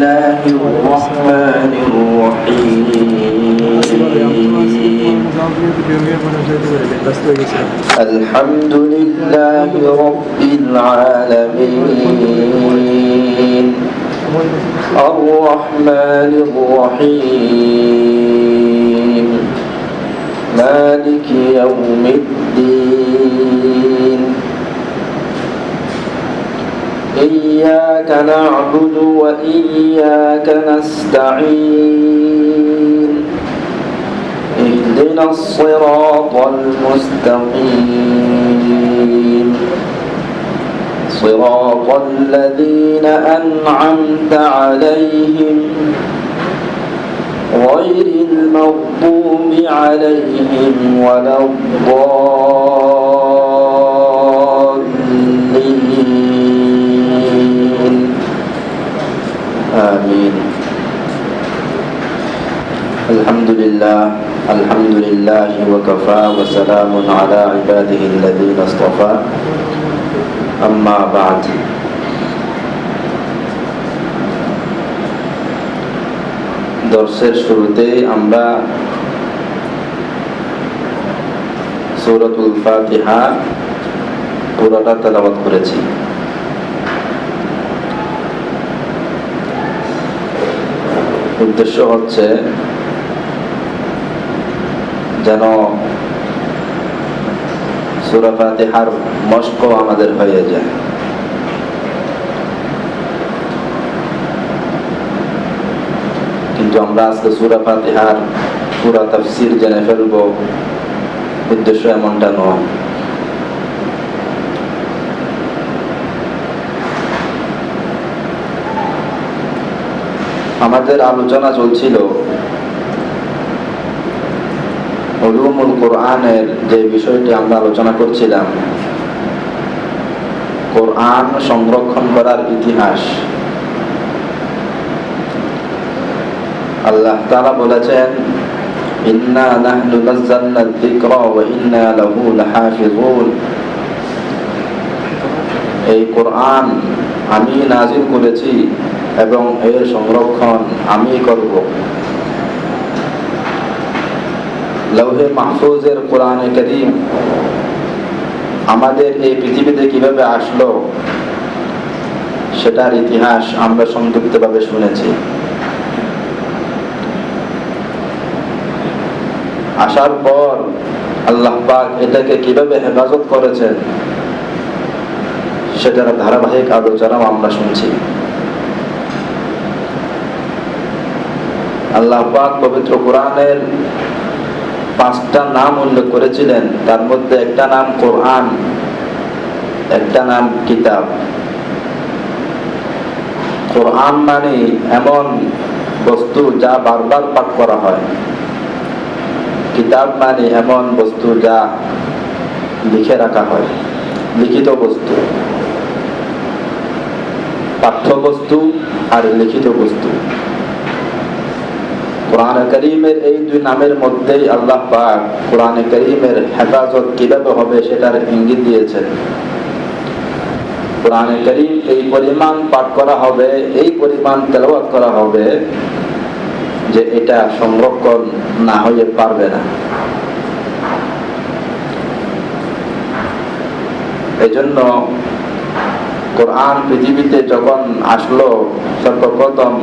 الله الرحمن الرحيم الحمد لله رب العالمين الرحمن الرحيم مالك يوم الدين إياك نعبد وإياك نستعين اهدنا الصراط المستقيم صراط الذين أنعمت عليهم غير المغضوب عليهم ولا الضالين آمين. الحمد لله وكفى وسلام على عباده الذين اصطفى أما بعد. দর্সের শুরুতে আমরা সূরাতুল ফাতিহা পুরোটা তেলাওয়াত করেছি। উদ্দেশ্য হচ্ছে যেন সূরা ফাতিহার মশক আমাদের হয়ে যায়। কিন্তু আমরা আজকে সূরা ফাতিহার পুরা তাফসীর জেনে ফেলব, উদ্দেশ্য এমনটা নয়। আমাদের আলোচনা চলছিল উলুমুল কোরআনের যে বিষয়টি আমরা আলোচনা করছিলাম, কোরআন সংরক্ষণ করার ইতিহাস। আল্লাহ তাআলা বলেছেন, ইন্না নাহনু নাযালনা যিকরা ওয়া ইন্না লাহু লাহাফিজুন। এই কোরআন আমি নাযিল করেছি এবং এর সংরক্ষণ আমি করব। লৌহে মাহফুজের কোরআনে কারীম আমাদের এই পৃথিবীতে কিভাবে আসলো সেটার ইতিহাস আমরা সংক্ষিপ্তভাবে শুনেছি। আসার পর আল্লাহ পাক এটাকে কিভাবে হেফাজত করেছেন সেটার ধারাবাহিক আলোচনাও আমরা শুনছি। আল্লাহ পাক পবিত্র কোরআনের 5টা নাম উল্লেখ করেছিলেন, তার মধ্যে একটা নাম কোরআন, একটা নাম কিতাব। কোরআন মানে এমন বস্তু যা বারবার পাঠ করা হয়। কিতাব মানে এমন বস্তু যা লিখে রাখা হয়, লিখিত বস্তু। পাঠ্যবস্তু আর লিখিত বস্তু। কোরআনে কারীমের এই দুই নামের মধ্যেই আল্লাহ পাক কোরআনে কারীমের হেফাজত কিভাবে হবে সেটার ইঙ্গিত দিয়েছেন। কোরআনে কারীম এই পরিমাণ পাঠ করা হবে, এই পরিমাণ তেলাওয়াত করা হবে যে এটা সংরক্ষণ না হয়ে পারবে না। এজন্য কোরআন পৃথিবীতে যখন আসলো, সর্বপ্রথম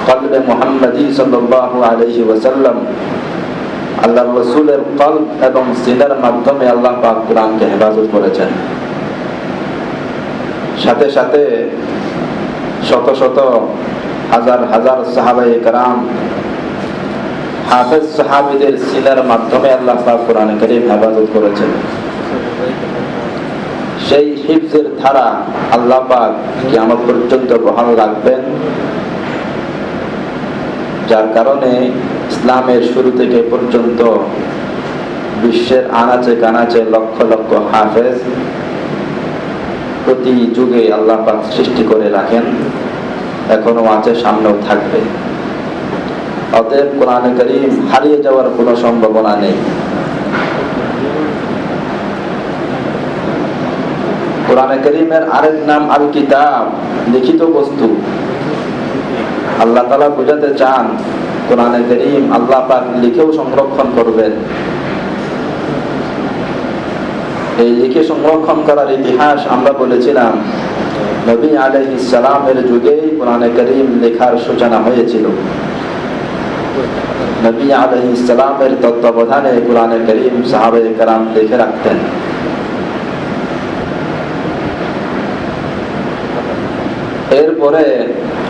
কলবে মুহাম্মাদী সাল্লাল্লাহু আলাইহি ওয়াসাল্লাম, আল্লাহর রাসূলের কলব এবং সিনার মাধ্যমে আল্লাহ পাক কোরআনকে হেফাজত করেছেন। সাথে সাথে শত শত হাজার হাজার সাহাবায়ে কেরাম, হাফেজ সাহাবীদের সিনার মাধ্যমে আল্লাহ পাক কোরআনে কারীম হেফাজত করেছেন। সেই হিফজের ধারা আল্লাহ পাক কিয়ামত পর্যন্ত বহাল রাখবেন, যার কারণে ইসলামের শুরু থেকে পর্যন্ত বিশ্বের আনাচে কানাচে লক্ষ লক্ষ হাফেজ প্রতি যুগে আল্লাহ পাক সৃষ্টি করে রাখেন, এখনো আছে, সামনেও থাকবে। অতএব কোরআনে কারীম হারিয়ে যাওয়ার কোনো সম্ভাবনা নেই। কোরআনে কারীমের আরেক নাম আল কিতাব, লিখিত বস্তু। আল্লাহ তাআলা বোঝাতে চান কোরআনে কারীম আল্লাহ পাক লিখেও সংরক্ষণ করবেন। এই লিখে সংরক্ষণ করার ইতিহাস আমরা বলেছিলাম নবী আলাইহিস সালামের যুগেই কোরআনে কারীম লেখার সূচনা হয়েছিল। নবী আলাইহিস সালামের তত্ত্বাবধানে কোরআনে কারীম সাহাবায়ে কেরাম লিখে রাখতেন। এরপরে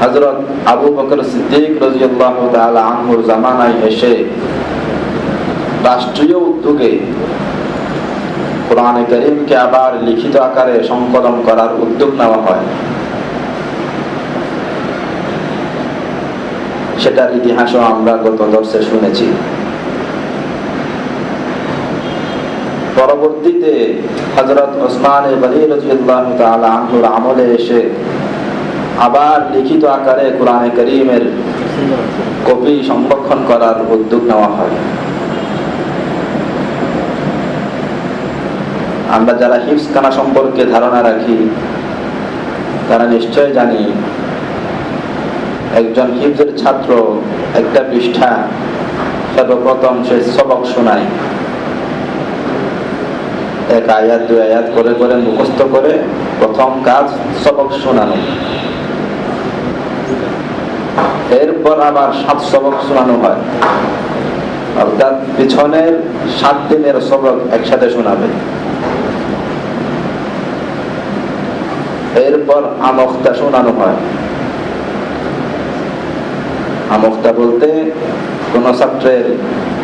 হযরত আবু বকর সিদ্দিক রাদিয়াল্লাহু তাআলা আনহুর জামানায় এসে রাষ্ট্রীয় উদ্যোগে কোরআনে কারীমকে আবার লিখিত আকারে সংকলন করার উদ্যোগ নেওয়া হয়। সেটার ইতিহাসও আমরা গত দর্শে শুনেছি। পরবর্তীতে হযরত ওসমান গনি রাদিয়াল্লাহু তাআলা আনহুর আমলে এসে আবার লিখিত আকারে কোরআনে কারীমের কপি সংরক্ষণ করার উদ্যোগ নেওয়া হয়। আমরা যারা হিফজখানা সম্পর্কে ধারণা রাখি তারা নিশ্চয় জানি একজন হিফজের ছাত্র একটা পৃষ্ঠা সর্বপ্রথম সে সবক শোনায়, এক আয়াত দুই আয়াত করে করে মুখস্থ করে প্রথম কাজ সবক শোনানো। এরপর আবার 7 সবক শোনানো হয়, অর্থাৎ পিছনের 7 দিনের সবক একসাথে শোনাবে। এরপর আমখতা শোনানো হয়। আমখতা বলতে কোন ছাত্রের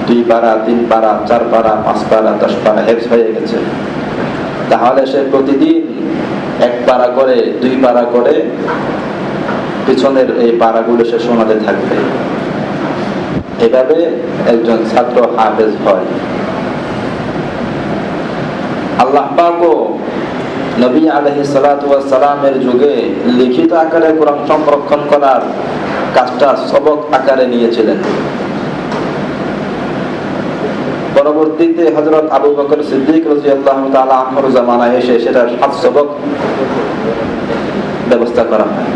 2 পারা 3 পারা 4 পারা 5 পারা 10 পারা হেফজ হয়ে গেছে, তাহলে সে প্রতিদিন 1 পারা করে 2 পারা করে পিছনের এই পারাগুলো সে শোনাতে থাকবে। এভাবে একজন ছাত্র হাফেজ হয়। আল্লাহ পাকও নবী আলাইহিস সালাতু ওয়াস সালামের যুগে লিখিত আকারে কোরআন সংরক্ষণ করার কাজটা সবক আকারে নিয়েছিলেন। পরবর্তীতে হযরত আবু বকর সিদ্দিক রাদিয়াল্লাহু তাআলা আনহুর জামানায় এসে সেটা 7 সবক ব্যবস্থা করা হয়।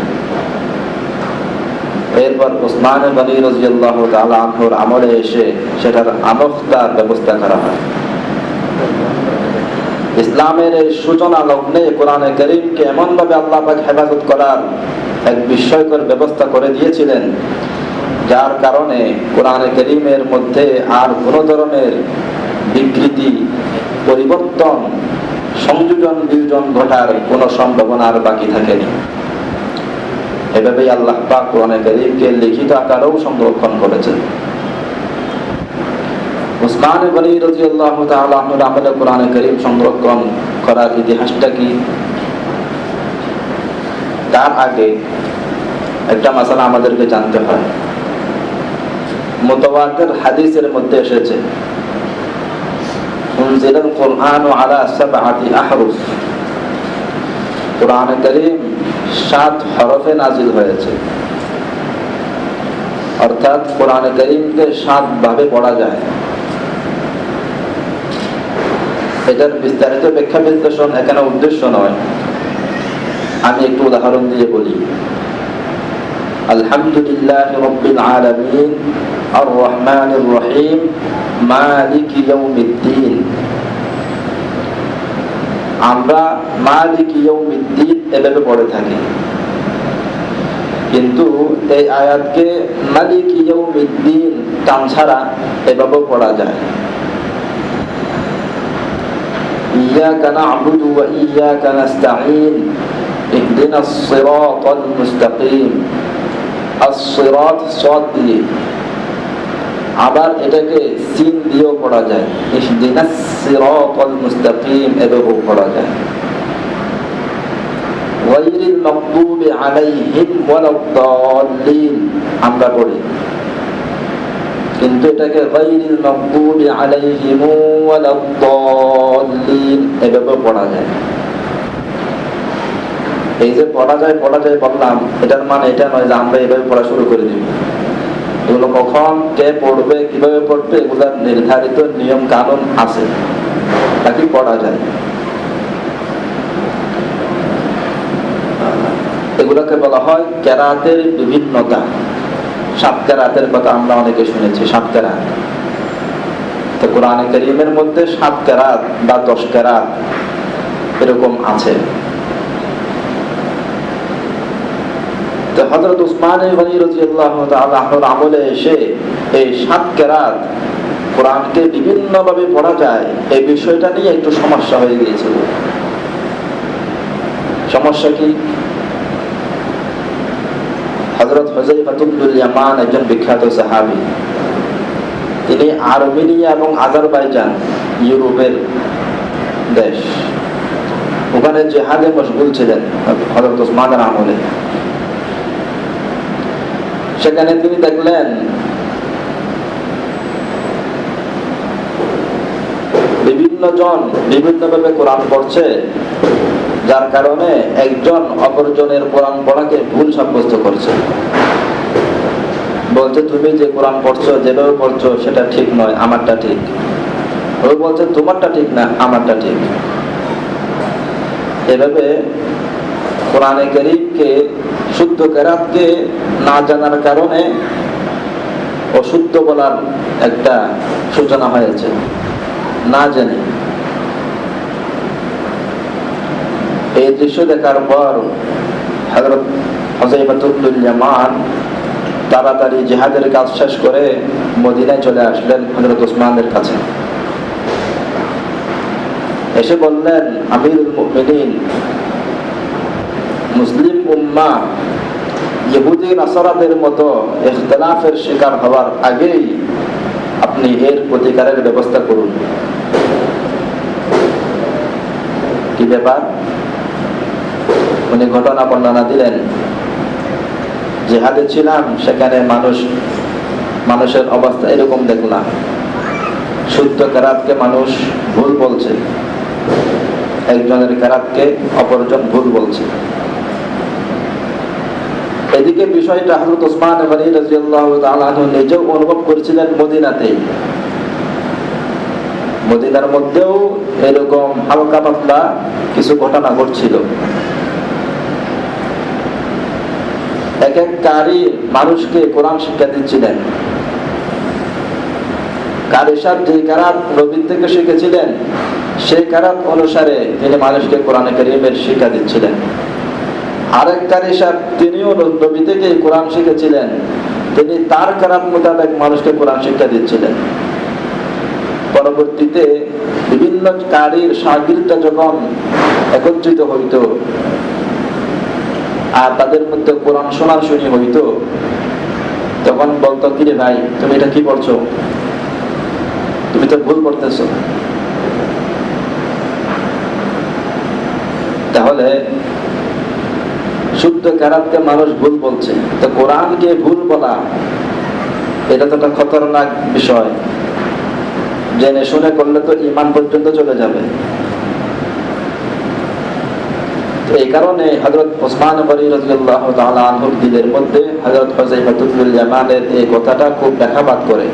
এরপর ওসমান গনি রাদিয়াল্লাহু তাআলা আনহুর আমলে এসে সেটার আমখতার ব্যবস্থা করা হয়। ইসলামের এই সূচনা লগ্নে কোরআনে কারীমকে এমনভাবে আল্লাহ পাক হেফাজত করার এক বিস্ময়কর ব্যবস্থা করে দিয়েছিলেন, যার কারণে কোরআনে কারীমের মধ্যে আর কোনো ধরনের বিকৃতি, পরিবর্তন, সংযোজন বিয়োজন ঘটার কোনো সম্ভাবনা আর বাকি থাকেনি। এভাবেই আল্লাহ পাক কোরআনে কারীমকে লিখিত আকারেও সংরক্ষণ করেছেন। ওসমান গনি রাদিয়াল্লাহু তাআলা আনহুর আমলে কোরআনে কারীম সংরক্ষণ করার ইতিহাসটা কি? তার আগে একটা মাসালা আমাদেরকে জানতে হয়। মুতাওয়াতির হাদিসের মধ্যে এসেছে উনজিলাল কুরআনু আলা 7 আহরুফ, কোরআনে কারীম 7 হরফে নাজিল হয়েছে। অর্থাৎ কোরআনে কারীমকে 7 ভাবে পড়া যায়। এটার বিস্তারিত ব্যাখ্যা বিশ্লেষণ এখানে উদ্দেশ্য নয়, আমি একটু উদাহরণ দিয়ে বলি। আলহামদুলিল্লাহি রাব্বিল আলামিন আর রহমানির রহিম মালিকি ইয়াউমিদ্দিন। আমরা মালিকি ইয়াউমিদ্দিন এভাবে পড়ে থাকি, কিন্তু এই আয়াতকে মালিকি ইয়াউমিদ্দিন টান ছাড়া এভাবেও পড়া যায়। إياك نعبد وإياك نستعين اهدنا الصراط المستقيم। الصراط صاد দিয়ে, আবার এটাকে সিন দিয়েও পড়া যায়, ইহদিনাস সিরাতাল মুস্তাকিম এভাবেও পড়া যায়। গায়রিল মাগদুবি আলাইহিম ওয়ালাদ-দাল্লিন আমরা পড়ি, কিন্তু এটাকে গায়রিল মাগদুবি আলাইহিম ওয়ালাদ-দাল্লিন এভাবে পড়া যায়। এই যে পড়া যায় বললাম, এটার মানে এটা নয় যে আমরা এভাবে পড়া শুরু করে দিব। এগুলো কখন কে পড়বে, কিভাবে পড়বে, এগুলোর নির্ধারিত নিয়ম কানুন আছে, তাকে পড়া যায়। এগুলোকে বলা হয় কেরাতের বিভিন্নতা। সাত কেরাতের কথা আমরা অনেকে শুনেছি, সাত কেরাত। তো কোরআনে কারীমের মধ্যে সাত কেরাত বা 10 কেরাত এরকম আছে। তো হযরত উসমান গনি রাদিয়াল্লাহু তাআলা আনহুর আমলে এসে এই সাত কেরাত কোরআনকে বিভিন্ন ভাবে পড়া যায় এই বিষয়টা নিয়ে একটু সমস্যা হয়ে গিয়েছিল। সমস্যা কি? হযরত হুযায়ফা ইবনুল ইয়ামান একজন বিখ্যাত সাহাবী, তিনি আর্মেনিয়া এবং আজারবাইজান, ইউরোপের দেশ, ওখানে জিহাদে মশগুল ছিলেন হযরত উসমানের আমলে। সেখানে তিনি দেখলেন বিভিন্ন জন বিভিন্নভাবে কোরআন পড়ছে, যার কারণে একজন অপরজনের কোরআন পড়াকে ভুল সাব্যস্ত করছে। বলছে তুমি যে কোরআন পড়ছো, যেভাবে পড়ছো সেটা ঠিক নয়, আমারটা ঠিক। ওই বলছে তোমারটা ঠিক না, আমারটা ঠিক। এভাবে কোরআনে কারীমকে শুদ্ধ কেরাতকে না জানার কারণে অশুদ্ধ বলার একটা সূচনা হয়েছে, না জেনে। এই দৃশ্য দেখার পর হযরত হুযায়ফা ইবনুল ইয়ামান তাড়াতাড়ি জিহাদের কাজ শেষ করে মদিনায় চলে আসলেন হযরত উসমানের কাছে। এসে বললেন, আমিরুল মুমিনিন, মুসলিম উম্মাহ ইহুদি নাসারাদের মতো ইখতিলাফের শিকার হওয়ার আগেই আপনি এর প্রতিকারের ব্যবস্থা করুন। কি ব্যাপার? উনি ঘটনা বর্ণনা দিলেন, জিহাদে ছিলাম, সেখানে মানুষের অবস্থা এরকম দেখলাম, শুদ্ধ কেরাতকে মানুষ ভুল বলছে, একজনের কেরাতকে অপরজন ভুল বলছে। এদিকে বিষয়টা হযরত উসমান গনি রাদিয়াল্লাহু তাআলা আনহু নিজেও অনুভব করেছিলেন মদিনাতে। মদিনার মধ্যেও এরকম হালকা পাতলা কিছু ঘটনা ঘটছিল। এক এক কারি মানুষকে কোরআন শিক্ষা দিচ্ছিলেন। কারি সাহেব যে কেরাত নবী থেকে শিখেছিলেন সেই কেরাত অনুসারে তিনি মানুষকে কোরআনে কারীমের শিক্ষা দিচ্ছিলেন। আরেক কারি সাহেব তিনিও নবী থেকে কোরআন শিখেছিলেন, তিনি তার কেরাত মোতাবেক মানুষকে কোরআন শিক্ষা দিচ্ছিলেন। পরবর্তীতে বিভিন্ন কারির শাগিরদরা যখন একত্রিত হইত আর তাদের মধ্যে কোরআন শোনাশুনি হইতো, তখন বলতো, কিরে ভাই, তুমি এটা কি পড়ছো? তুমি তো ভুল করতেছো। তাহলে শুদ্ধ কেরাতকে মানুষ ভুল বলছে, তো কোরআনকে ভুল বলা এটা তো একটা খতরনাক বিষয়। জেনে শুনে করলে তো ঈমান পর্যন্ত চলে যাবে। এই কারণে হযরত উসমান গনি রাদিয়াল্লাহু তাআলা আনহুর দিলের মধ্যে হযরত হুযায়ফা ইবনুল ইয়ামানের এই কথাটা খুব ব্যাখ্যাবাদ করে।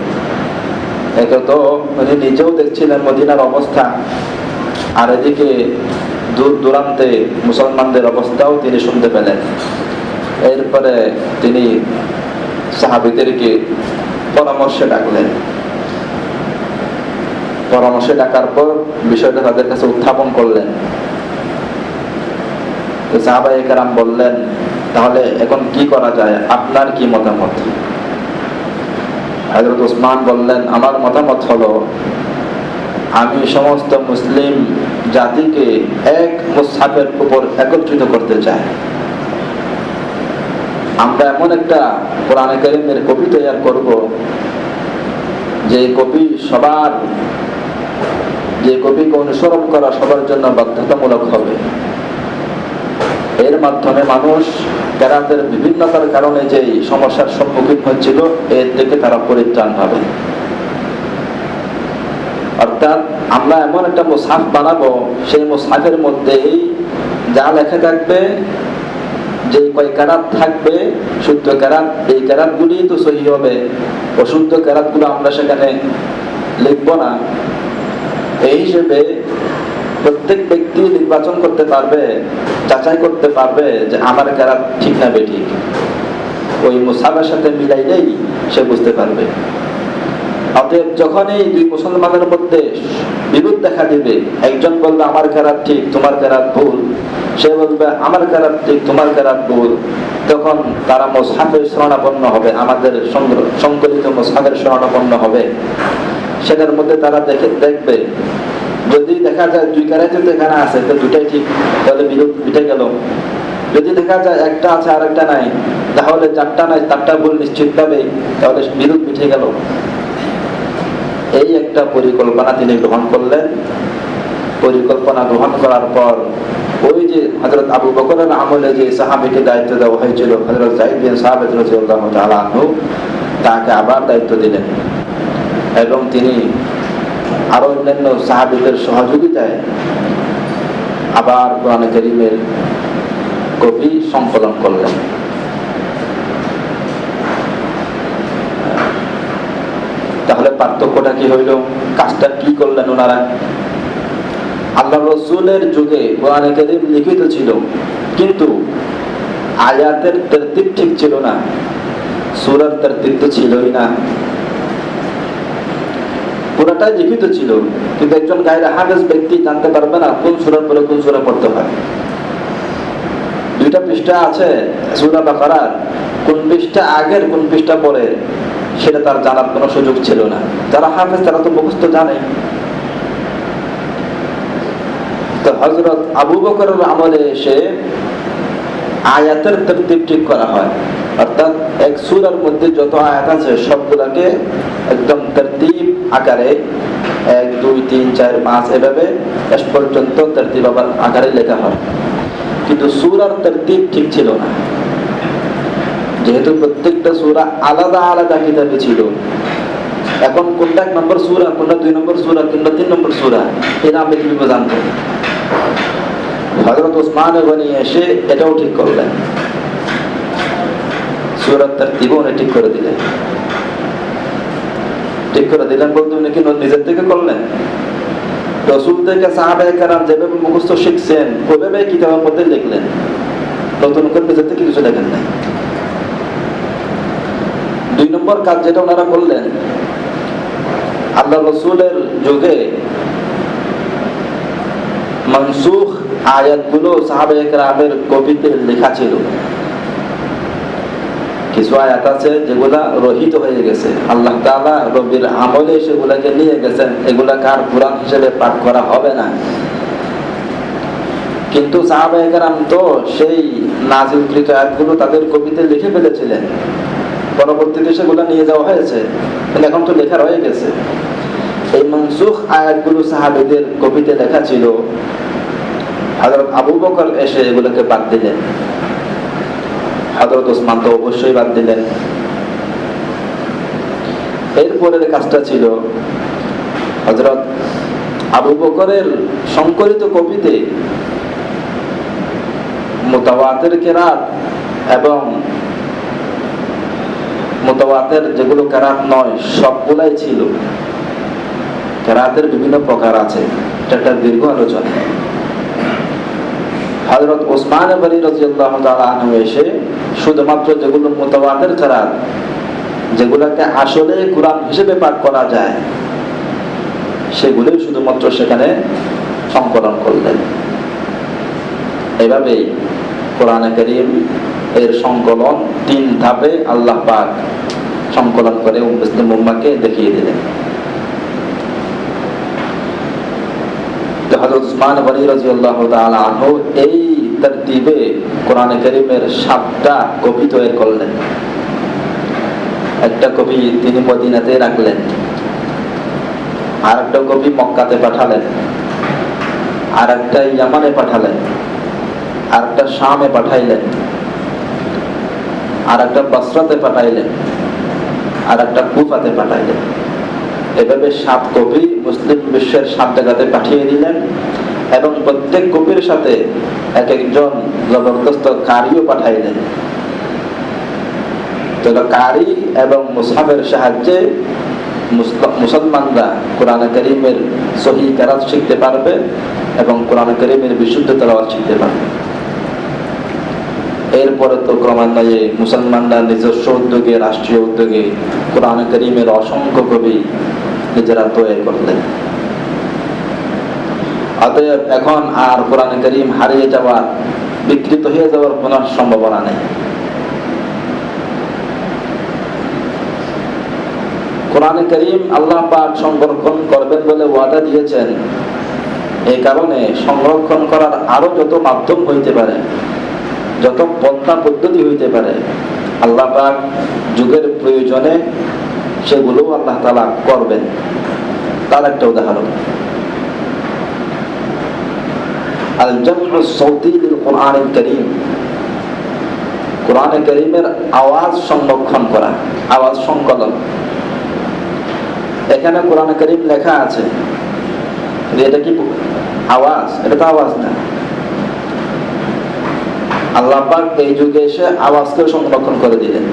একে তো উনি নিজেও দেখছিলেন মদিনার অবস্থা, আর এদিকে দূর দূরান্তে মুসলমানদের অবস্থাও তিনি শুনতে পেলেন। এরপরে তিনি সাহাবীদেরকে পরামর্শে ডাকলেন। পরামর্শে ডাকার পর বিষয়টা তাদের কাছে উত্থাপন করলেন। সাহাবায়ে কেরাম বললেন, তাহলে এখন কি করা যায়, আপনার কি মতামত? হযরত উসমান বললেন, আমার মতামত হলো, আমি সমস্ত মুসলিম জাতিকে এক মুসহাফের উপর একত্রিত করতে চাই। আমরা এমন একটা কোরআনে কারীমের কপি তৈরি করব, যে কপিকে অনুসরণ করা সবার জন্য বাধ্যতামূলক হবে। এর মাধ্যমে মানুষ কেরাতের বিভিন্নতার কারণে যে সমস্যার সম্মুখীন হচ্ছিল, এর থেকে তারা পরিত্রাণ পাবে। অর্থাৎ আমরা এমন একটা মুসহাফ বানাবো, সেই মুসহাফের মধ্যেই যা লেখা থাকবে, যে কয় কেরাত থাকবে শুদ্ধ কেরাত, এই কেরাতগুলি তো সহি হবে, অশুদ্ধ কেরাতগুলো আমরা সেখানে লিখবো না। এই হিসেবে প্রত্যেক ব্যক্তি নির্বাচন করতে পারবে, যাচাই করতে পারবে যে আমার কেরাত ঠিক না বেঠিক। ওই মুসাফের সাথে মিলাইলেই সে বুঝতে পারবে। অতএব যখনই দুই মুসলমানের মধ্যে বিরোধ দেখা দিবে, একজন বলবে আমার কেরাত ঠিক তোমার কেরাত ভুল, সে বলবে আমার কেরাত ঠিক তোমার কেরাত ভুল, তখন তারা মুসহাফের শরণাপন্ন হবে, আমাদের সংকলিত মুসহাফের শরণাপন্ন হবে। সেটার মধ্যে তারা দেখবে যদি দেখা যায় দুই কেরাত এখানে আছে তো দুটাই ঠিক, তাহলে বিরোধ মিটে গেল। যদি দেখা যায় একটা আছে আর একটা নাই, তাহলে চারটা নাই চারটা ভুল নিশ্চিত পাবে, তাহলে বিরোধ মিটে গেল। এই একটা পরিকল্পনা তিনি গ্রহণ করলেন। পরিকল্পনা গ্রহণ করার পর ওই যে হযরত আবু বকরের আমলে যে সাহাবীকে দায়িত্ব দেওয়া হয়েছিল, হযরত যায়েদ বিন সাবিত রাদিয়াল্লাহু তাআলা আনহু, তাকে আবার দায়িত্ব দিলেন এবং তিনি আরো অন্যান্য সাহাবীদের সহযোগিতায় আবার কোরআন কারীমের কপি সংকলন করলেন। তাহলে পার্থক্যটা কি হইল? কাজটা কি করলেন ওনারা? আল্লাহ রাসূলের যুগে কোরআন কারীম লিখিত ছিল, কিন্তু আয়াতের তরতিব ঠিক ছিল না, সূরার তরতিব তো ছিলই না। পুরোটাই লিখিত ছিল, কিন্তু একজন গায়রে হাফেজ ব্যক্তি জানতে পারবে না কোন সূরার পরে কোন সূরা পড়তে হয়। দুইটা পৃষ্ঠা আছে সূরা বাকারার, কোন পৃষ্ঠা আগের কোন পৃষ্ঠা পরে সেটা তার জানার কোনো সুযোগ ছিল না। যারা হাফেজ তারা তো মুখস্থ জানে। তো হযরত আবু বকরের আমলে এসে আয়াতের তরতিব ঠিক করা হয়, অর্থাৎ এক সূরার মধ্যে যত আয়াত আছে সবগুলোকে একদম তরতিব আকারে 1 2 3 4 5 এভাবে শেষ পর্যন্ত তরতিব আকারে লেখা হয়। কিন্তু সূরার তরতিব ঠিক ছিল না, যেহেতু প্রত্যেকটা সূরা আলাদা আলাদা কিতাবে ছিল। এখন কোনটা 1 নম্বর সূরা, কোনটা 2 নম্বর সূরা, কোনটা 3 নম্বর সূরা, এটা আমি কিভাবে জানবো? হযরত ওসমান গনি এসে এটাও ঠিক করলেন, সূরার তরতিব উনি ঠিক করে দিলেন। ঠিক করে দিলেন বলতে উনি কি নিজের থেকে করলেন? রাসূল থেকে সাহাবায়ে কেরাম যেভাবে মুখস্থ শিখছেন ওইভাবে কিতাবের মধ্যে লিখলেন, নতুন করে নিজের থেকে কিছু লেখেন নাই। 2 নম্বর কাজ যেটা ওনারা করলেন, আল্লাহ রাসূলের যুগে মানসুখ আয়াতগুলো সাহাবায়ে কেরামের কপিতে লেখা ছিল। কিছু আয়াত আছে যেগুলা রহিত হয়ে গেছে, আল্লাহ তাআলা রব্বির আমলে সেগুলাকে নিয়ে গেছেন, এগুলা কার কুরআন হিসেবে পাঠ করা হবে না। কিন্তু সাহাবায়ে কেরাম তো সেই নাযিলকৃত আয়াতগুলো তাদের কপিতে লিখে ফেলেছিলেন, পরবর্তীতে সেগুলো নিয়ে যাওয়া হয়েছে, কিন্তু এখন তো লেখা রয়ে গেছে। এই মানসুখ আয়াতগুলো সাহাবীদের কপিতে লেখা ছিল, হযরত আবু বকর এসে এগুলোকে বাদ দিলেন, হযরত ওসমান তো অবশ্যই বাদ দিলেন। এরপরের কাজটা ছিল হযরত আবু বকরের সংকলিত কপিতে মুতাওয়াতির কিরাত এবং মুতাওয়াতির যেগুলো কিরাত নয় সবগুলাই ছিল। কিরাতের বিভিন্ন প্রকার আছে, এটা একটা দীর্ঘ আলোচনা। হযরত ওসমান গনি রাদিয়াল্লাহু তাআলা আনহু এসে শুধুমাত্র যেগুলো মুতাওয়াতির কিরাত, যেগুলোকে আসলে কুরআন হিসেবে পাঠ করা যায়, সেগুলোই শুধুমাত্র সেখানে সংকলন করলেন। এভাবেই কোরআন কারীম এর সংকলন 3 ধাপে আল্লাহ পাক সংকলন করে মুসলিম উম্মাহকে দেখিয়ে দিলেন। হযরত ওসমান গনি রাদিয়াল্লাহু তাআলা আনহু এই তরতিবে কোরআন কারীমের 7টা কপি তৈরি করলেন। একটা কপি তিনি মদিনাতে রাখলেন, আর একটা কপি মক্কাতে পাঠালেন, আর একটা ইয়ামানে পাঠালেন, আর একটা শামে পাঠাইলেন, আর একটা বসরাতে পাঠাইলেন, আর একটা কুফাতে পাঠাইলেন। এভাবে 7 কপি মুসলিম বিশ্বের 7 জায়গাতে পাঠিয়ে দিলেন এবং প্রত্যেক কপির সাথে এক একজন জবরদস্ত কারিও পাঠাইলেন। তো কারি এবং মুসহাফের সাহায্যে মুসলমানরা কোরআন কারীমের সহিহ কিরাত শিখতে পারবে এবং কোরআন কারীমের বিশুদ্ধ তেলাওয়াত শিখতে পারবে। এরপরে তো ক্রমান্বয়ে মুসলমানরা নিজস্ব উদ্যোগে, রাষ্ট্রীয় উদ্যোগে কোরআন কারীমের অসংখ্য কবি নিজেরা তৈরি করলেন। অতএব এখন আর কোরআন কারীম হারিয়ে যাওয়ার, বিকৃত হয়ে যাওয়ার কোনো সম্ভাবনা নেই। কোরআন কারীম আল্লাহ পাক সংরক্ষণ করবেন বলে ওয়াদা দিয়েছেন। এই কারণে সংরক্ষণ করার আরো যত মাধ্যম হইতে পারে, যত পন্থা পদ্ধতি হইতে পারে, আল্লাহ পাক যুগের প্রয়োজনে সেগুলো আল্লাহ তাআলা করবেন। তার একটা উদাহরণ আল জামউ সাউতি লিল কোরআনিল কারীম, কোরআন কারীমের আওয়াজ সংরক্ষণ করা, আওয়াজ সংকলন। এখানে কোরআন কারীম লেখা আছে, এটা কি আওয়াজ? এটা তো আওয়াজ না। আল্লাহ পাক এই যুগে এসে আওয়াজকে সংরক্ষণ করে দিলেন।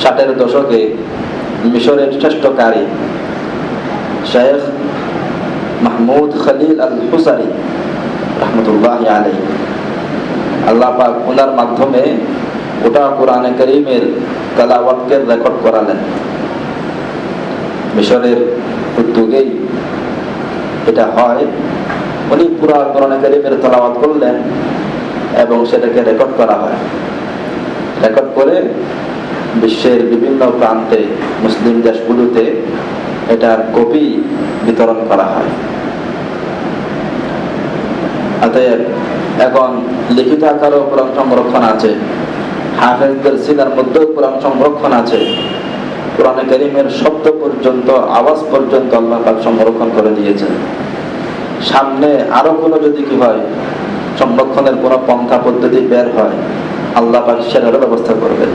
60-এর দশকে মিশরের শ্রেষ্ঠ কারি শেখ মাহমুদ খলিল আল হুসারি রহমতুল্লাহি আলাইহি, আল্লাহ পাক ওনার মাধ্যমে গোটা কোরআন কারীমের তেলাওয়াতকে রেকর্ড করালেন। মিশরের উদ্যোগেই এটা হয়। উনি পুরা কোরআন কারীমের তেলাওয়াত করলেন এবং সেটাকে রেকর্ড করা হয়। রেকর্ড করে বিশ্বের বিভিন্ন প্রান্তে, মুসলিম দেশগুলোতে এটার কপি বিতরণ করা হয়। অতএব এখন লিখিত আকারেও কোরআন সংরক্ষণ আছে, হাফেজদের সিনার মধ্যেও কোরআন সংরক্ষণ আছে। কোরআন কারীমের শব্দ পর্যন্ত, আওয়াজ পর্যন্ত আল্লাহ পাক সংরক্ষণ করে দিয়েছেন। সামনে আরো কোনো যদি কি হয়, সংরক্ষণের কোনো পন্থা পদ্ধতি বের হয়, আল্লাহ পাক সেটারও ব্যবস্থা করবেন।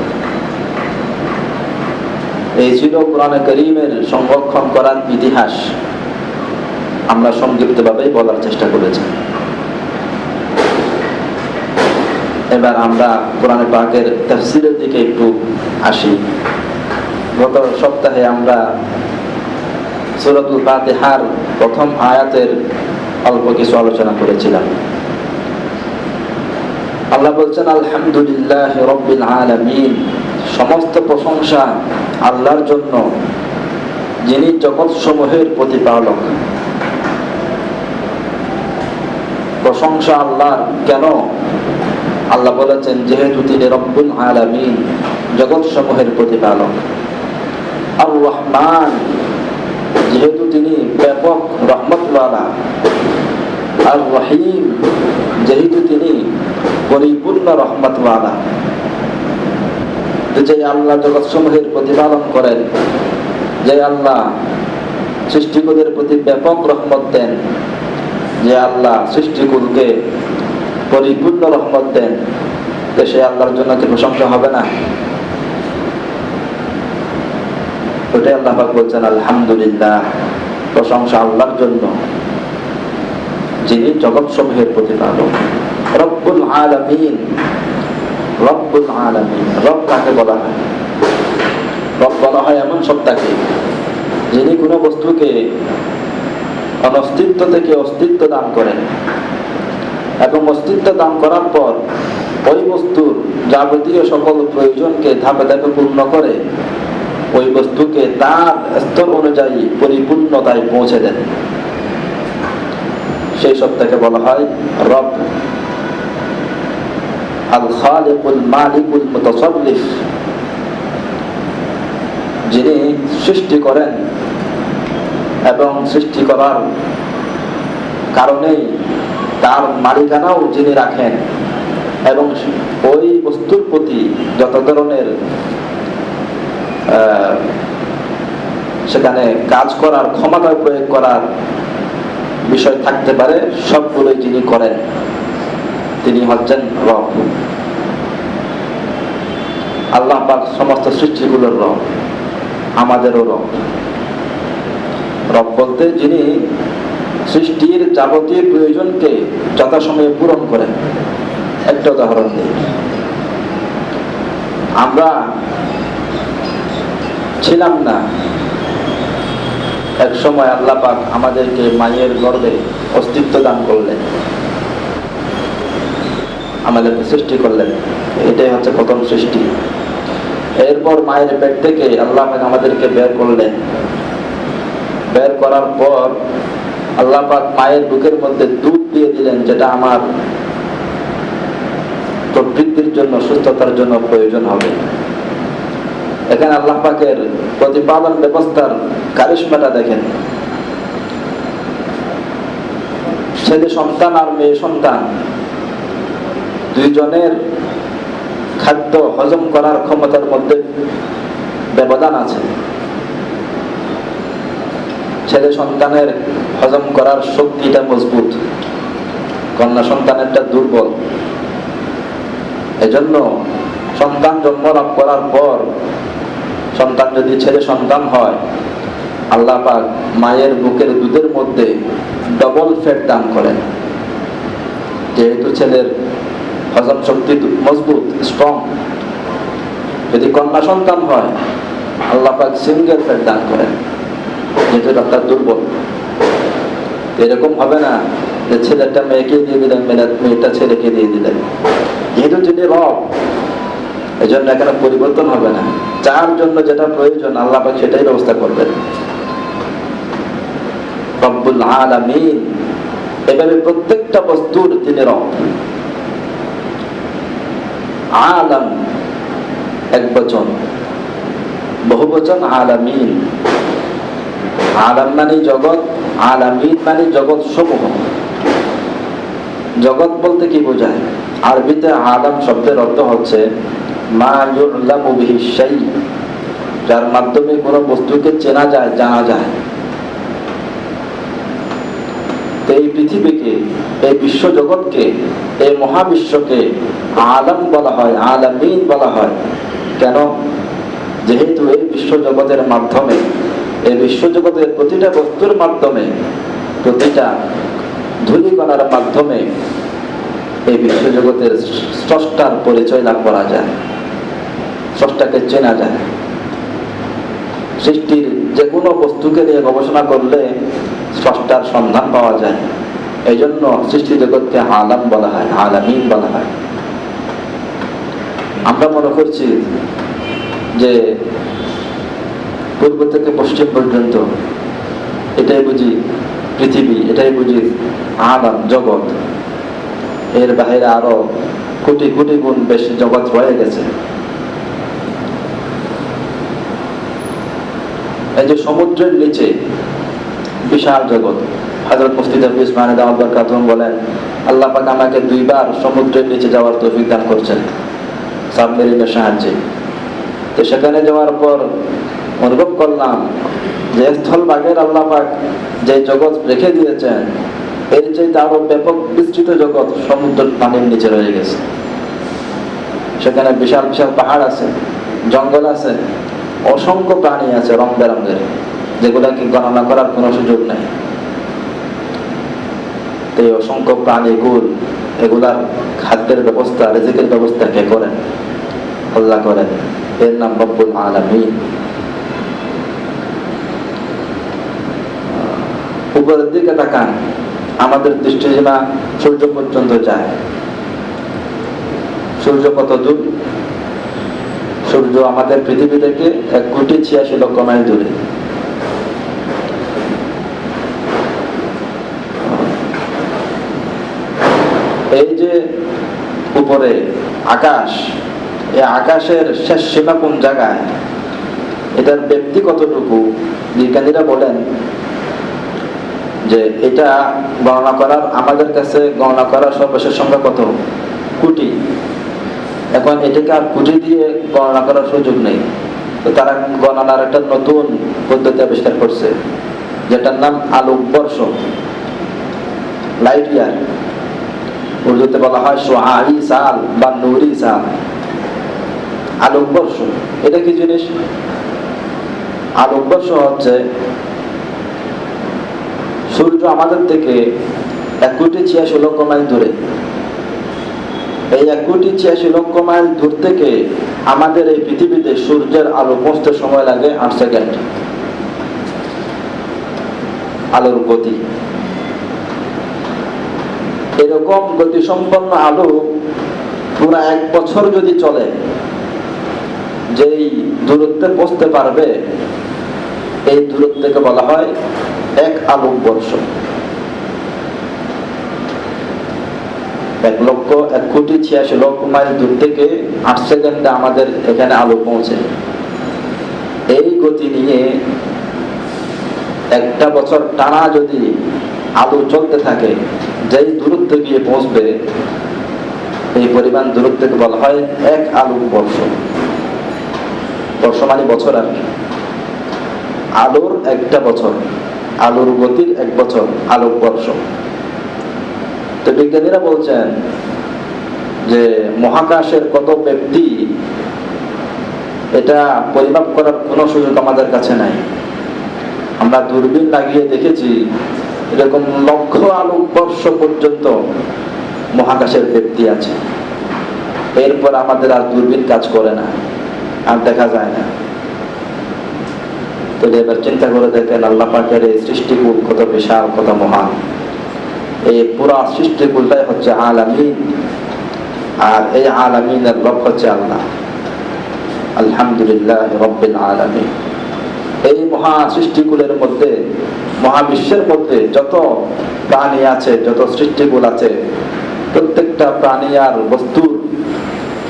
এই ছিল কোরআন কারীমের সংরক্ষণ করার ইতিহাস। আমরা সংক্ষিপ্তভাবেই বলার চেষ্টা করেছি। এবার আমরা কোরআন পাকের তাফসীরের দিকে একটু আসি। গত সপ্তাহে আমরা সূরাতুল ফাতিহার প্রথম আয়াতের অল্প কিছু আলোচনা করেছিলাম। আল্লাহ বলছেন, আলহামদুলিল্লাহি রাব্বিল আলামিন, সমস্ত প্রশংসা আল্লাহর জন্য, যিনি জগৎ সমূহের প্রতিপালক। প্রশংসা আল্লাহর কেন? আল্লাহ বলেছেন যেহেতু তিনি রব্বুল আলামিন, জগৎ সমূহের প্রতিপালক। আর রহমান, যেহেতু তিনি ব্যাপক রহমতওয়ালা। আর রহিম, যেহেতু তিনি পরিপূর্ণ রহমতওয়ালা। যে আল্লাহ জগৎ সমূহের প্রতিপালন করেন, যে আল্লাহ সৃষ্টিকুলের প্রতি ব্যাপক রহমত দেন, যে আল্লাহ সৃষ্টিকুলকে পরিপূর্ণ রহমত দেন, সে আল্লাহর জন্য কি প্রশংসা হবে না? ওটাই আল্লাহ পাক বলছেন আলহামদুলিল্লাহ, প্রশংসা আল্লাহর জন্য, যিনি জগৎ সমূহের প্রতিপালক। রব্বুল আলামিন, রব্বুল আলামিন, রব কাকে বলা হয়? রব বলা হয় এমন সত্তাকে যিনি কোনো বস্তুকে অনস্তিত্ব থেকে অস্তিত্ব দান করেন এবং অস্তিত্ব দান করার পর ওই বস্তুর যাবতীয় সকল প্রয়োজনকে ধাপে ধাপে পূর্ণ করে ওই বস্তুকে তার স্তর অনুযায়ী পরিপূর্ণতায় পৌঁছে দেন। সেই সত্তাকে বলা হয় রব। আল খালিকুল মালিকুল মুতাসাররিফ, যিনি সৃষ্টি করেন এবং সৃষ্টি করার কারণেই তার মালিকানাও যিনি রাখেন এবং ওই বস্তুর প্রতি যত ধরনের সেখানে কাজ করার, ক্ষমতা প্রয়োগ করার বিষয় থাকতে পারে, সবগুলোই যিনি করেন, তিনি হচ্ছেন রব। আল্লাহ পাক সমস্ত সৃষ্টিগুলোর রব, আমাদেরও রব। রব বলতে যিনি সৃষ্টির যাবতীয় প্রয়োজনকে যথাসময়ে পূরণ করেন। একটা উদাহরণ দিই, আমরা ছিলাম না, এক সময় আল্লাহ পাক আমাদেরকে মায়ের গর্ভে অস্তিত্ব দান করলেন। আমাদেরকে সৃষ্টি করলেন, এটাই হচ্ছে প্রথম সৃষ্টি। এরপর মায়ের পেট থেকে আল্লাহ পাক আমাদেরকে বের করলেন। বের করার পর আল্লাহ পাক মায়ের বুকের মধ্যে দুধ দিয়ে দিলেন, যেটা আমার প্রবৃদ্ধির জন্য, সুস্থতার জন্য প্রয়োজন হবে। এখানে আল্লাহ পাকের প্রতিপালন ব্যবস্থার কারিশমাটা দেখেন। ছেলে সন্তান আর মেয়ে সন্তান দুইজনের খাদ্য হজম করার ক্ষমতার মধ্যে ব্যবধান আছে। ছেলে সন্তানের হজম করার শক্তিটা মজবুত, কন্যা সন্তানেরটা দুর্বল। এজন্য সন্তান জন্ম লাভ করার পর, সন্তান যদি ছেলে সন্তান হয়, আল্লাহ পাক মায়ের বুকের দুধের মধ্যে ডবল ফ্যাট দান করেন। যেহেতু ছেলের হজম শক্তি মজবুত, স্ট্রং। যদি কন্যা সন্তান হয়, আল্লাহ পাক সিঙ্গেল ফ্যাট দান করেন, যেহেতু ডাক্তার দুর্বল। এরকম হবে না যে ছেলেটা মেয়েকে দিয়ে দিলেন, মেয়েটা ছেলেকে দিয়ে দিলেন। যেহেতু তিনি রব, এই জন্য এখানে পরিবর্তন হবে না। যার জন্য যেটা প্রয়োজন আল্লাহ পাক সেটাই ব্যবস্থা করবেন। রব্বুল আলামিন, এভাবে প্রত্যেকটা বস্তুর তিনি রব। আলাম এক বচন, বহু বচন আলামিন। আলাম মানে জগৎ, আলামিন মানে জগৎ সমূহ। জগৎ বলতে কি বোঝায়? আরবিতে আলাম শব্দের অর্থ হচ্ছে মা ইউলামু বিহি শাই, যার মাধ্যমে কোনো বস্তুকে চেনা যায়, জানা যায়। এই পৃথিবীকে, এই বিশ্ব জগৎকে, এই মহাবিশ্বকে আলাম বলা হয়, আলামিন বলা হয়। কেন? যেহেতু এই বিশ্ব জগতের মাধ্যমে, এই বিশ্ব জগতের প্রতিটা বস্তুর মাধ্যমে, প্রতিটা ধূলিকণার মাধ্যমে এই বিশ্ব জগতের স্রষ্টার পরিচয় লাভ করা যায়, স্রষ্টাকে চেনা যায়। সৃষ্টির যে কোনো বস্তুকে নিয়ে গবেষণা করলে স্রষ্টার সন্ধান পাওয়া যায়। এই জন্য সৃষ্টি জগৎকে আলাম বলা হয়, আলামিন বলা হয়। আমরা মনে করছি যে পূর্ব থেকে পশ্চিম পর্যন্ত এটাই বুঝি পৃথিবী, এটাই বুঝি আলাম, জগৎ। এর বাইরে আরো কোটি কোটি গুণ বেশি জগৎ রয়ে গেছে। এই যে সমুদ্রের নিচে বিশাল জগৎ। হযরত মুফতি তাফসীর উসমানী দাওয়াত বরকাতুহু বলেন, আল্লাহ পাক আমাকে 2 বার সমুদ্রের নিচে যাওয়ার তৌফিক দান করেছেন সাবমেরিনের সাহায্যে। তো সেখানে যাওয়ার পর অনুভব করলাম যে স্থলভাগের আল্লাহ পাক যে জগৎ রেখে দিয়েছেন, এর চাইতে আরো ব্যাপক বিস্তৃত জগৎ সমুদ্রের পানির নিচে রয়ে গেছে। সেখানে বিশাল বিশাল পাহাড় আছে, জঙ্গল আছে, অসংখ্য প্রাণী আছে রং বেরঙের, যেগুলাকে গণনা করার কোনো সুযোগ নেই। এই অসংখ্য প্রাণীকুল, এগুলার খাদ্যের ব্যবস্থা, রিজিকের ব্যবস্থা কে করেন? আল্লাহ করেন। এর নাম রব্বুল আলামিন। উপরের দিকে তাকান, আমাদের দৃষ্টিসীমা সূর্য পর্যন্ত যায়। সূর্য কত দূর? সূর্য আমাদের পৃথিবী থেকে 1,86,00,000 মাইল দূরে। এই যে উপরে আকাশ, এই আকাশের শেষ সীমা কোন জায়গায়, এটার ব্যাপ্তি কতটুকু? বিজ্ঞানীরা বলেন যে এটা গণনা করার, আমাদের কাছে গণনা করার সর্বশেষ সংখ্যা কত? কোটি। এখন এটাকে আর কোটি দিয়ে গণনা করার সুযোগ নেই। তো তারা গণনার একটা নতুন পদ্ধতি আবিষ্কার করছে, যেটার নাম আলোকবর্ষ, লাইট ইয়ার। উর্দুতে বলা হয় সোহাই সাল বা নুরি সাল। আলোকবর্ষ এটা কি জিনিস? আলোকবর্ষ হচ্ছে সূর্য আমাদের থেকে 1,86,00,000 মাইল দূরে। এই 1,86,00,000 মাইল দূর থেকে আমাদের এই পৃথিবীতে সূর্যের আলো পৌঁছতে সময় লাগে 8 সেকেন্ড। আলোর গতি, এরকম গতি সম্পন্ন আলো পুরা 1 বছর যদি চলে, যেই দূরত্বে পৌঁছতে পারবে এই দূরত্বকে বলা হয় 1 আলোকবর্ষ। 1,86,00,000 মাইল দূর থেকে 8 সেকেন্ডে আমাদের এখানে আলো পৌঁছে। এই গতি নিয়ে 1টা বছর টানা যদি আলো চলতে থাকে, যেই দূরত্বে গিয়ে পৌঁছবে এই পরিমাণ দূরত্বকে বলা হয় 1 আলোকবর্ষ। বর্ষ মানে বছর, আর আলোর 1টা বছর, আলোর গতির 1 বছর আলোকবর্ষ। তো বিজ্ঞানীরা বলছেন যে মহাকাশের কত ব্যাপ্তি, এটা পরিমাপ করার কোনো সুযোগ আমাদের কাছে নাই। আমরা দূরবীন লাগিয়ে দেখেছি এরকম লক্ষ আলোকবর্ষ পর্যন্ত মহাকাশের ব্যাপ্তি আছে। এরপর আমাদের আর দূরবীন কাজ করে না, আর দেখা যায় না। তো এবার চিন্তা করে দেখেন আল্লাহ পাকের এই সৃষ্টিকুল কত বিশাল, কত মহান। এই পুরা সৃষ্টিকুলটাই হচ্ছে আলামিন, আর এই আলামিনের রব হচ্ছে আল্লাহ। আলহামদুলিল্লাহ রাব্বিল আলামিন। এই মহা সৃষ্টিকুলের মধ্যে, মহাবিশ্বের মধ্যে যত প্রাণী আছে, যত সৃষ্টিকুল আছে, প্রত্যেকটা প্রাণী আর বস্তুর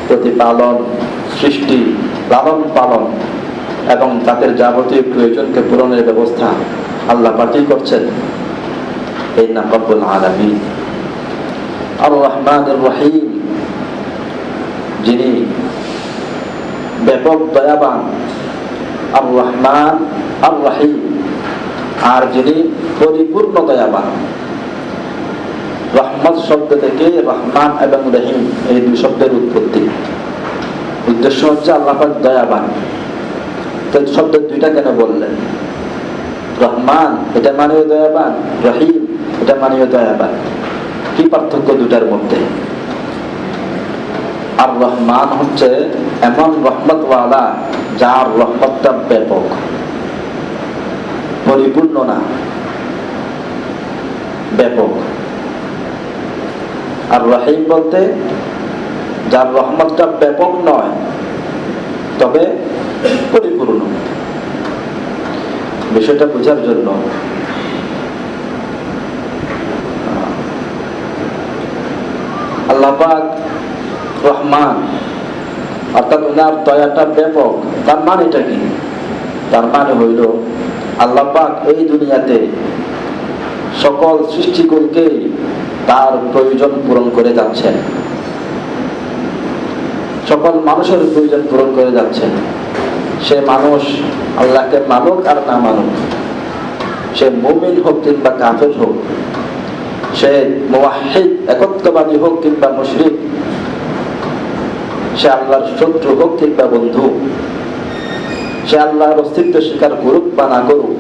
প্রতিপালন, সৃষ্টি, লালন পালন এবং তাদের যাবতীয় প্রয়োজনকে পূরণের ব্যবস্থা আল্লাহ পাকই করছেন। এই নাম রব্বুল আলামিন। আর রহমানুর রহিম, যিনি ব্যাপক দয়াবান, আর রহমান আর রহিম, আর যিনি পরিপূর্ণ দয়াবান। রহমত শব্দ থেকে রহমান এবং রহিম এই 2 শব্দের উৎপত্তি। উদ্দেশ্য হচ্ছে আল্লাহ পাক দয়াবান। তো শব্দ 2টা কেন বললেন? রহমান এটা মানেও দয়াবান, রহিম এটা মানেও দয়াবান। কি পার্থক্য দুটার মধ্যে? আর রহমান হচ্ছে এমন রহমতওয়ালা যার রহমতটা ব্যাপক, পরিপূর্ণ না, ব্যাপক। আর রহিম বলতে যার রহমতটা ব্যাপক নয়, তবে পরিপূর্ণ। বিষয়টা বোঝার জন্য আল্লাহ পাক রহমান, অর্থাৎ ওনার দয়াটা ব্যাপক। তার মানেটা কি? তার মানে হইল আল্লাহ পাক এই দুনিয়াতে সকল সৃষ্টিকুলকে তার প্রয়োজন পূরণ করে যাচ্ছেন, সকল মানুষের প্রয়োজন পূরণ করে যাচ্ছেন। সে মানুষ আল্লাহকে মানুক আর না মানুক, সে মুমিন হোক কিংবা কাফের হোক, সে মুওয়াহহিদ একত্ববাদী হোক কিংবা মুশরিক, সে আল্লাহর শত্রু হোক কিংবা বন্ধু, সে আল্লাহর অস্তিত্ব স্বীকার করুক বা না করুক,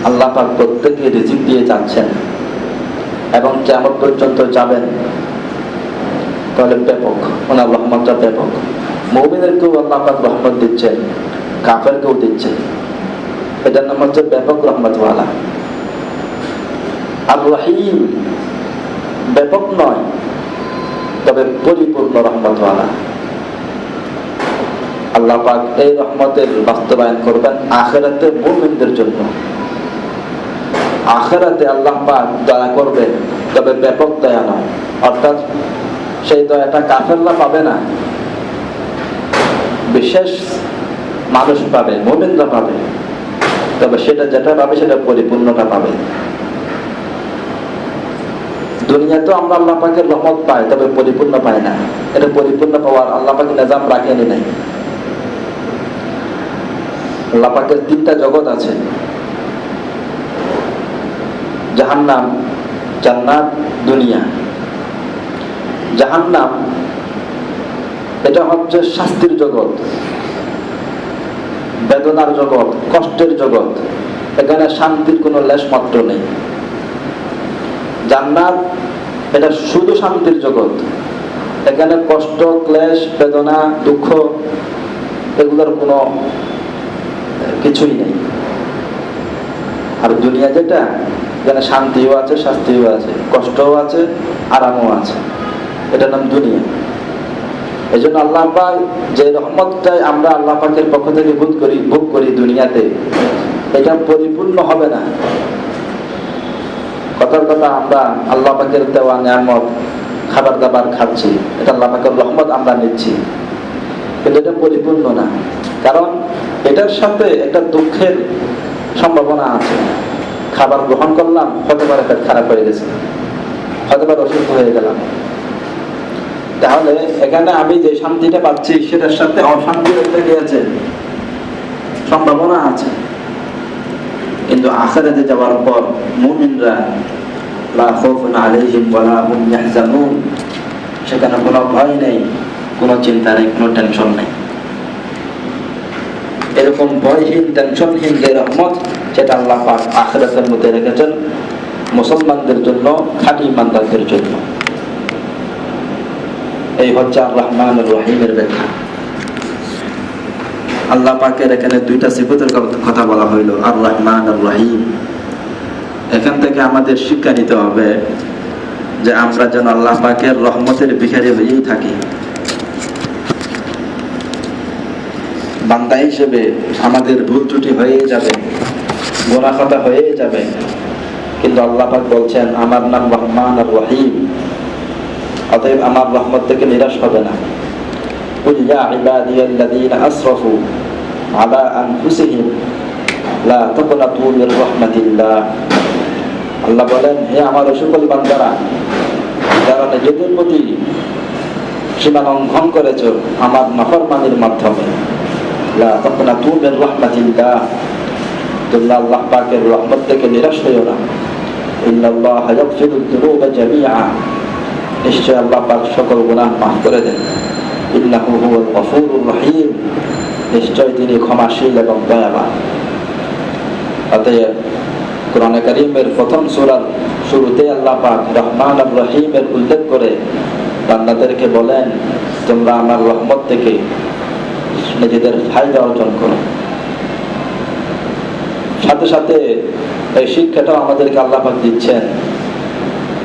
আল্লাহ পাক প্রত্যেককে রিজিক দিয়ে যাচ্ছেন এবং কিয়ামত পর্যন্ত যাবেন। তাহলে ব্যাপক, ওনার রহমতটা ব্যাপক। মুমিনদেরকেও আল্লাহ পাক রহমত দিচ্ছেন, কাফেরকেও দিচ্ছেন। এটার নাম হচ্ছে ব্যাপক রহমতওয়ালা। আর রহিম ব্যাপক নয়, তবে পরিপূর্ণ রহমতওয়ালা। আল্লাহ পাক এই রহমতের বাস্তবায়ন করবেন আখিরাতে মুমিনদের জন্য। আখিরাতে আল্লাহ পাক দয়া করবেন, তবে ব্যাপক দয়া নয়। অর্থাৎ সেই দয়াটা কাফেররা পাবে না, বিশেষ মানুষ পাবে, মুমিনরা পাবে। তবে সেটা যেটা পাবে সেটা পরিপূর্ণটা পাবে। দুনিয়াতেও আমরা আল্লাহ পাকের রহমত পাই, তবে পরিপূর্ণ পাই না। এটা পরিপূর্ণ পাওয়ার আল্লাহ পাকের নিজাম রাখেনি নাই। আল্লাহ পাকের 3টা জগৎ আছে, জাহান্নাম, জান্নাত, দুনিয়া। জাহান্নাম এটা হচ্ছে শাস্তির জগৎ, বেদনার জগৎ, কষ্টের জগৎ। এখানে শান্তির কোনো লেশ মাত্র নেই। জান্নাত এটা শুধু শান্তির জগৎ। এখানে কষ্ট, ক্লেশ, বেদনা, দুঃখ এগুলোর কোনো কিছুই নেই। আর দুনিয়া যেটা, এখানে শান্তিও আছে, শাস্তিও আছে, কষ্টও আছে, আরামও আছে। এটার নাম দুনিয়া। এই জন্য আল্লাহ পাক যে রহমতটাই আমরা আল্লাহ পাকের পক্ষ থেকে ভোগ করি দুনিয়াতে, এটা পরিপূর্ণ হবে না। কথার কথা, আমরা আল্লাহ পাকের দেওয়া নিয়ামত খাবার দাবার খাচ্ছি, এটা আল্লাহ পাকের রহমত আমরা নিচ্ছি, কিন্তু এটা পরিপূর্ণ না। কারণ এটার সাথে একটা দুঃখের সম্ভাবনা আছে। খাবার গ্রহণ করলাম, হতে পারে পেট খারাপ হয়ে গেছে, হতে পারে অসুস্থ হয়ে গেলাম। তাহলে এখানে আমি যে শান্তিটা পাচ্ছি সেটার সাথে অশান্তি হয়ে গিয়েছে, সম্ভাবনা আছে। কিন্তু আখিরাতে যাওয়ার পর মুমিনরা লা খাউফুন আলাইহিম ওয়া লা হুম ইয়াহজানুন, সেখানে কোনো ভয় নেই, কোনো চিন্তা নেই, কোনো টেনশন নেই। এরকম ভয়হীন টেনশনহীন যে রহমত, সেটা আল্লাহ পাক আখিরাতের মধ্যে রেখেছেন মুসলমানদের জন্য, খাঁটি ইমানদারদের জন্য। এই হচ্ছে আর রহমানুর রহিমের ব্যাখ্যা। আল্লাহ পাকের এখানে দুইটা সিফাতের কথা বলা হইল, আর রহমান আর রহিম। এখান থেকে আমাদের শিক্ষা নিতে হবে যে আমরা যেন আল্লাহ পাকের রহমতের ভিখারি হয়েই থাকি। বান্দা হিসেবে আমাদের ভুল ত্রুটি হয়ে যাবে, গুনাহ খাতা হয়ে যাবে, কিন্তু আল্লাহ পাক বলছেন আমার নাম রহমান আর রহিম, অতএব আমার রহমত থেকে নিরাশ হবে না। কুল ইয়া ইবাদিয়াল্লাযীনা আসরাফু আলা আনফুসিহিম লা তাকনাতু মির রাহমাতিল্লাহ। আল্লাহ বলেন, হে আমার সকল বান্দারা, যারা নিজেদের প্রতি সীমা লঙ্ঘন করেছো আমার নাফরমানির মাধ্যমে, লা তাকনাতু মির রাহমাতিল্লাহ, তোমরা আল্লাহ পাকের রহমত থেকে নিরাশ হইও না। ইন্নাল্লাহা ইয়াগফিরুয যুনুবা জামিআ, নিশ্চয় আল্লাহ পাক সকল গুনাহ মাফ করে দেন। ইন্নাহু হুয়াল গফুরুর রহিম, নিশ্চয় তিনি ক্ষমাশীল এবং দয়াবান। অতএব কোরআনে কারীমের প্রথম সূরার শুরুতে আল্লাহ পাক রহমান আর রহিমের উল্লেখ করে বান্দাদেরকে বলেন, তোমরা আমার রহমত থেকে নিজেদের ফায়দা অর্জন করো। সাথে সাথে এই শিক্ষাটাও আমাদেরকে আল্লাহ পাক দিচ্ছেন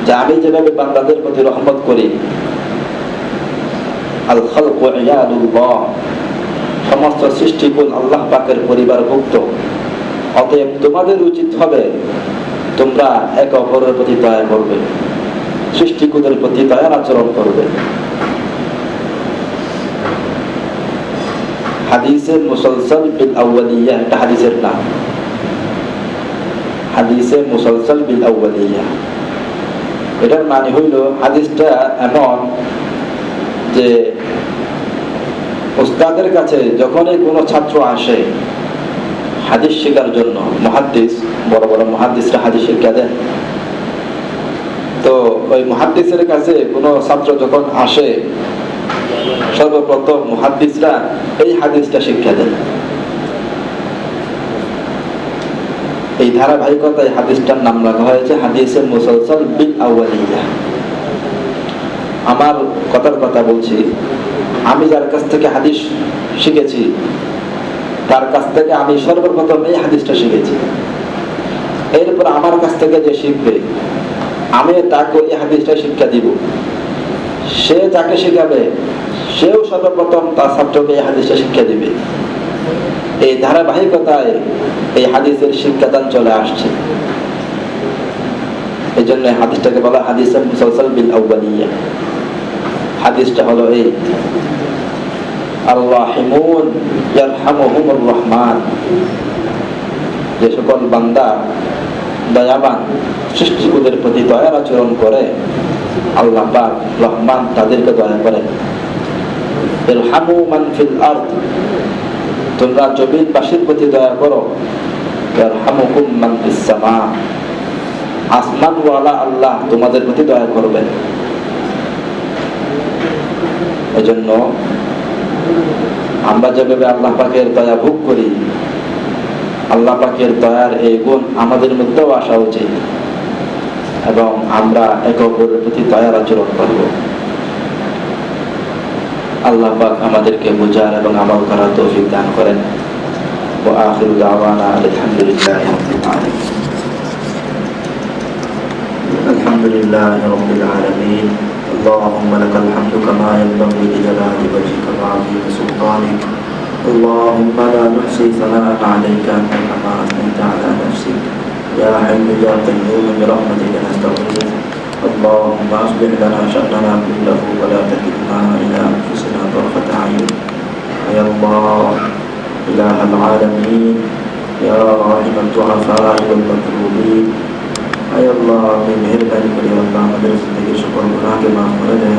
যে আমি যেভাবে বান্দাদের প্রতি রহমত করি, আল খালকু ইয়াদুল্লাহ, সমস্ত সৃষ্টিকুল আল্লাহ পাকের পরিবারভুক্ত। অতএব তোমাদের উচিত হবে তোমরা একে অপরের প্রতি দয়া করবে, সৃষ্টিকুলের প্রতি দয়ার আচরণ করবে। হাদিসে মুসলসল বিল আউয়ালিয়া, এটা হাদিসের নাম, হাদিসে মুসলসল বিল আউয়ালিয়া। এটার মানে হইল, হাদিসটা এমন যে উস্তাদের কাছে যখনই কোনো ছাত্র আসে হাদিস শেখার জন্য, মুহাদ্দিস, বড় বড় মুহাদ্দিসরা হাদিস শিক্ষা দেন, তো ওই মুহাদ্দিসের কাছে কোনো ছাত্র যখন আসে, সর্বপ্রথম মুহাদ্দিসরা এই হাদিসটা শিক্ষা দেন। এই ধারাবাহিকতায় হাদিসটার নাম রাখা হয়েছে হাদিসে মুসলসল বিল আউয়ালিয়া। আমার কথার কথা বলছি, আমি যার কাছ থেকে হাদিস শিখেছি তার কাছ থেকে আমি সর্বপ্রথম এই হাদিসটা শিখেছি। এরপর আমার কাছ থেকে যে শিখবে আমি তাকে এই হাদিসটা শিক্ষা দিব, সে যাকে শিখাবে সেও সর্বপ্রথম তার ছাত্রকে এই হাদিসটা শিক্ষা দিবে। এই ধারাবাহিকতায় এই হাদিসের শিক্ষাদান চলে আসছে। এই জন্য হাদিসটাকে বলা হাদিসে মুসলসল বিল আউয়ালিয়া। হাদিসটা হলো এই, আল্লাহিমুন ইয়ারহামুহুমুর রহমান, যে সকল বান্দা দয়াবান, সৃষ্টিকুলের প্রতি দয়ার আচরণ করে, আল্লাহ পাক রহমান তাদেরকে দয়া করেন। ইরহামু মান ফিল আরদ, তোমরা জমিনবাসীর প্রতি দয়া করো। ইয়ারহামুকুম মান ফিস সামা, আসমানওয়ালা আল্লাহ তোমাদের প্রতি দয়া করবেন। এজন্য আমরা যেভাবে আল্লাহ পাকের দয়া ভোগ করি, আল্লাহ পাকের দয়ার এই গুণ আমাদের মধ্যেও আসা উচিত, এবং আমরা একে অপরের প্রতি দয়ার আচরণ করব। আল্লাহ পাক আমাদেরকে বুঝার এবং আমল করার তৌফিক দান করেন। ওয়া আখিরু দাওয়ানা আলহামদুলিল্লাহি রাব্বিল আলামিন। আলহামদুলিল্লাহি রাব্বিল আলামিন। اللهم لك الحمد كما ينبغي لجلال وجهك وعظيم سلطانك. اللهم لا نحصي ثناء عليك أنت كما أثنيت على نفسك. يا حي يا قيوم برحمتك نستغيث. اللهم أصلح لنا شأننا كله ولا تكلنا إلى أنفسنا طرفة عين. يا الله إله العالمين، يا راحم الضعفاء والمكروبين، يا الله من مهربانی کری اللہ مدر زندگی شکر گناہ کے معاف کر دے.